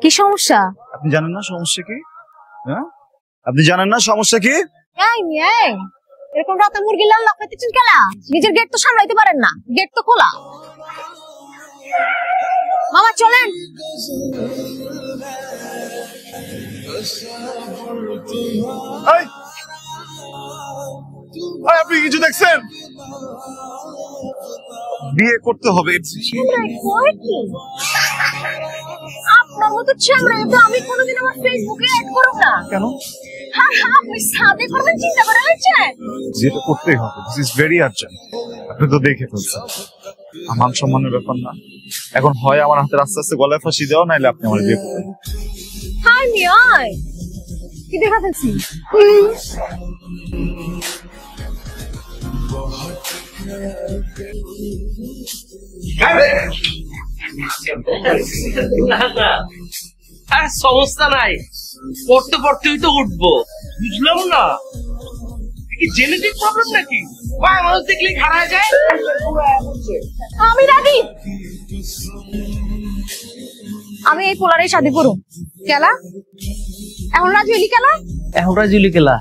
কি সমস্যা? আপনি জানেন না সমস্যা কি? হ্যাঁ, আপনি জানেন না সমস্যা কি? এরকম রাতে মুরগি লাল লাফাইতেছেন কেলা? নিজের গেট তো সামলাইতে পারেন না, গেট তো খোলা। মামা চলেন। আপনি কিছু দেখছেন? বিয়ে করতে হবে। আপনার মতো চ্যাংড়াকে তো আমি কোনোদিন আমার ফেসবুকে অ্যাড করব না। কেন? আপনি সাদে করবেন চিন্তা করে রয়েছেন? যেটা করতেই হবে, দিস ইজ ভেরি আর্জেন্ট। আপনি তো দেখে ফেলছেন, আমার সম্মানের ব্যাপার না। এখন হয় আমার হাতে আস্তে আস্তে গলায় ফাঁসি দেওয়া, নাইলে আপনি আমার বিয়ে করবেন। হাই মিয়াই, কি দেখা যাচ্ছে? সমস্যা নাই, পড়তে পড়তেই তো উঠবো। বুঝলাম না, কি জেনেটিক প্রবলেম নাকি? মানুষ দেখলে খারাপ যায়। আমি রাজি, আমি এই পোলারে শাদি করুম। কেলা এখন রাজি হইলি কেলা? এখন রাজি হইলি কেলা?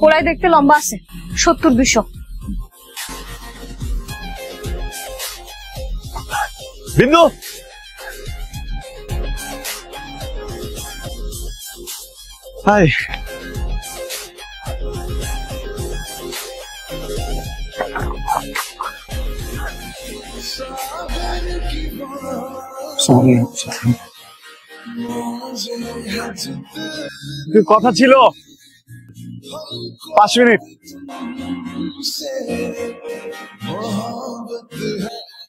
পোলাই দেখতে লম্বা আছে, 70-200। বিন্দু, হাই। কথা ছিল 5 মিনিট।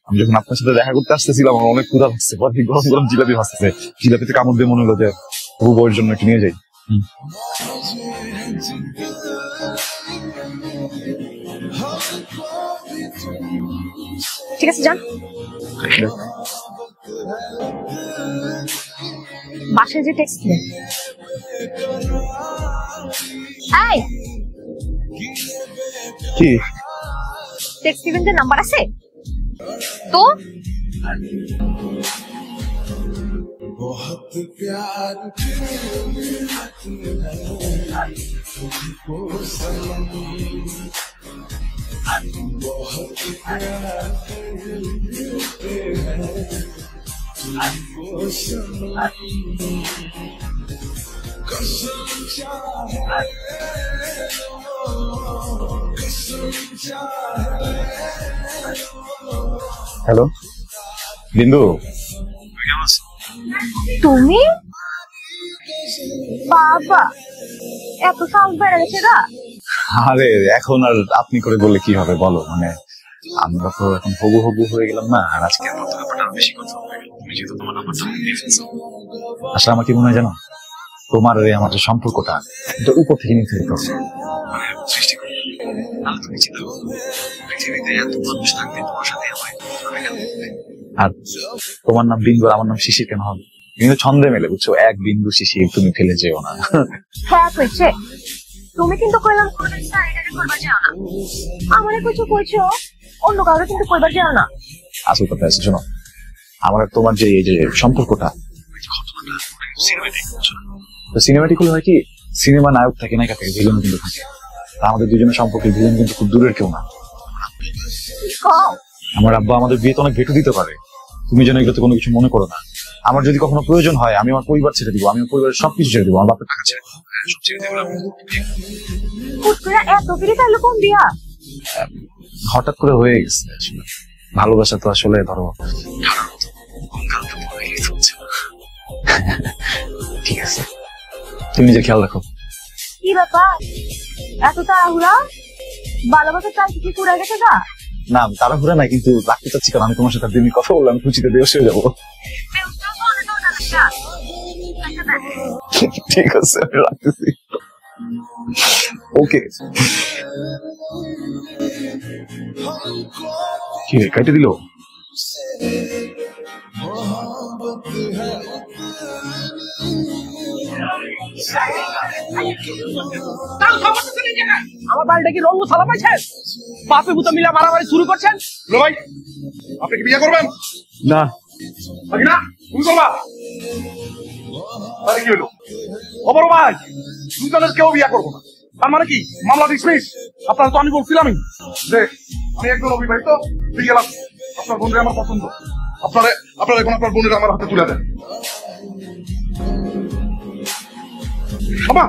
আমি যখন আপনার সাথে দেখা করতে আসতেছিলাম, আমার অনেক ক্ষুধা লাগছে। গরম গরম জিলাপি ভাসতেছে, জিলাপিতে কামড় দিয়ে মনে হলো যে বহু বউয়ের জন্য একটু নিয়ে যাই। ঠিক আছে যান। বাসায় যে টেক্সট দিলেন, এই কি টেক্সট দিবেন যে নাম্বার আছে তো? হ্যালো বিন্দু, তুমি? বাবা এত সাউন্ড বেড়ে গেছে গা। আরে এখন আর আপনি করে বললে কি হবে বলো, মানে আমরা তো এখন হবু হবু হয়ে গেলাম না, আর আজকে ব্যাপারটা বেশি কথা হয়ে গেল। তুমি যেহেতু তোমার নাম্বারটা নিয়ে ফেলছো, আসলে আমার কি মনে হয় জানো, তোমার আর আমার যে সম্পর্কটা এটা উপর থেকে নির্ধারিত মানে সৃষ্টি করে। তাহলে তুমি চিন্তা করো, পৃথিবীতে এত মানুষ থাকবে, তোমার সাথে আমার আর তোমার নাম বিন্দু আর আমার নাম শিশির কেন হবে? কিন্তু ছন্দে মেলে, বুঝছো? এক বিন্দু শিশির, তুমি ফেলে যেও না। হ্যাঁ কইছে, তুমি কিন্তু কইলাম কোনদিন সাইডারে করবা যাও না। আমারে কিছু কইছো, অন্য কাউরে কিন্তু কইবার যাও না। আসল কথা আছে, শোনো, আমার আর তোমার যে এই যে সম্পর্কটা, সিনেমাটিক হলে হয় কি, সিনেমা নায়ক থাকে, নায়িকা থাকে, ভিলেন কিন্তু থাকে। আমাদের দুজনের সম্পর্কে ভিলেন কিন্তু খুব দূরের কেউ না। আমার আব্বা আমাদের বিয়েতে অনেক ভেটু দিতে পারে, তুমি যেন এগুলোতে কোনো কিছু মনে করো না। আমার যদি কখনো প্রয়োজন হয়, আমি আমার পরিবার ছেড়ে দিব, আমি আমার পরিবারের সবকিছু ছেড়ে দিব, আমার বাপের টাকা ছেড়ে দিব। হঠাৎ করে হয়ে গেছে, ভালোবাসা তো আসলে ধরো ঠিক আছে, তুমি নিজের খেয়াল রাখো। কি ব্যাপার এত তাড়াহুড়া? ভালোবাসার টাইম কি পুরা গেছে গা? না তাড়াহুড়া নাই, কিন্তু রাখতে চাচ্ছি, কারণ আমি তোমার সাথে দিনই কথা বললাম, খুশিতে বেশ হয়ে যাবো। ঠিক আছে, আমি রাখতেছি। ওকে, কি কেটে দিল? তার খবর তো নেই জানা। আমার বাড়িটা কি রঙ্গ সালা পাইছেন? বাপে ভূত মিলা মারামারি শুরু করছেন। ভাই আপনি কি বিয়ে করবেন? না নাকি না তুমি করবা? আরে কি হলো? খবর ভাই দুজনের কেউ বিয়ে করবো না, তার মানে কি মামলা ডিসমিস? আপনারা তো আমি বলছিলামই যে আমি একজন অবিবাহিত বিয়ে গেলাম, আপনার বোনের আমার পছন্দ, আপনারা এখন আপনার বোনের আমার হাতে তুলে দেন। বাবা